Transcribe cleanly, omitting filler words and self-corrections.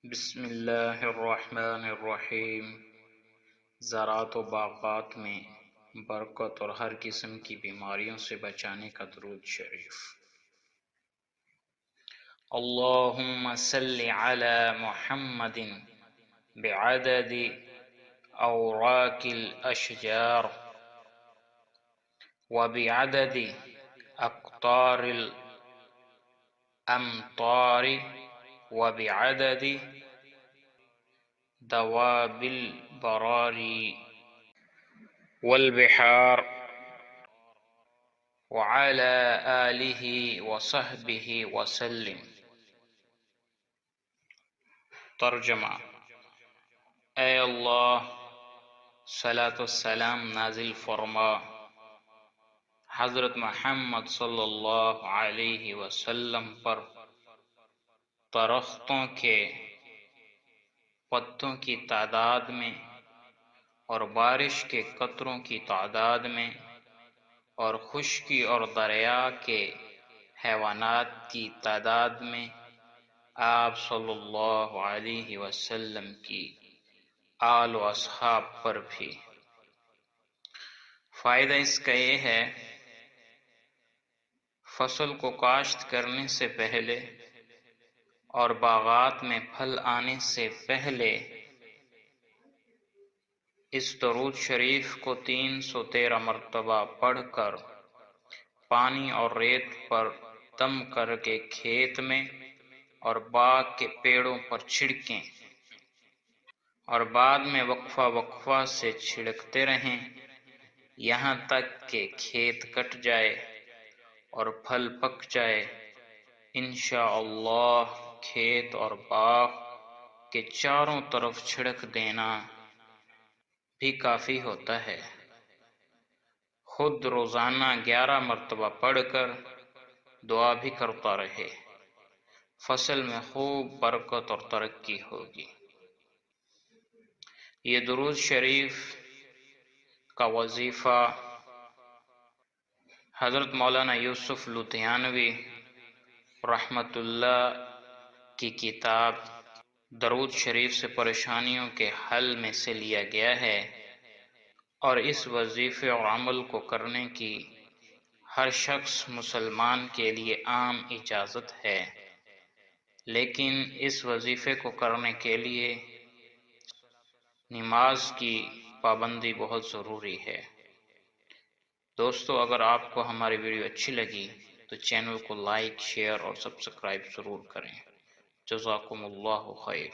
بسم اللہ الرحمن الرحیم۔ زراعت و باغات میں برکت اور ہر قسم کی بیماریوں سے بچانے کا درود شریف۔ اللہم صل علی محمد بعدد اوراق الاشجار وبعدد اقطار الامطار وبعدد دواب البراری والبحار وعلى آلہ وصحبہ وسلم۔ ترجمہ: اے اللہ، صلاۃ والسلام نازل فرما حضرت محمد صلی اللہ علیہ وسلم پر، درختوں کے پتوں کی تعداد میں اور بارش کے قطروں کی تعداد میں اور خشکی اور دریا کے حیوانات کی تعداد میں آپ صلی اللہ علیہ وسلم کی آل و اصحاب پر بھی۔ فائدہ اس کا یہ ہے، فصل کو کاشت کرنے سے پہلے اور باغات میں پھل آنے سے پہلے اس درود شریف کو 313 مرتبہ پڑھ کر پانی اور ریت پر دم کر کے کھیت میں اور باغ کے پیڑوں پر چھڑکیں، اور بعد میں وقفہ وقفہ سے چھڑکتے رہیں یہاں تک کہ کھیت کٹ جائے اور پھل پک جائے۔ انشاءاللہ کھیت اور باغ کے چاروں طرف چھڑک دینا بھی کافی ہوتا ہے۔ خود روزانہ 11 مرتبہ پڑھ کر دعا بھی کرتا رہے، فصل میں خوب برکت اور ترقی ہوگی۔ یہ درود شریف کا وظیفہ حضرت مولانا یوسف لدھیانوی رحمۃ اللہ کی کتاب درود شریف سے پریشانیوں کے حل میں سے لیا گیا ہے، اور اس وظیفے اور عمل کو کرنے کی ہر شخص مسلمان کے لیے عام اجازت ہے، لیکن اس وظیفے کو کرنے کے لیے نماز کی پابندی بہت ضروری ہے۔ دوستو، اگر آپ کو ہماری ویڈیو اچھی لگی تو چینل کو لائک، شیئر اور سبسکرائب ضرور کریں۔ جزاکم اللہ خیر۔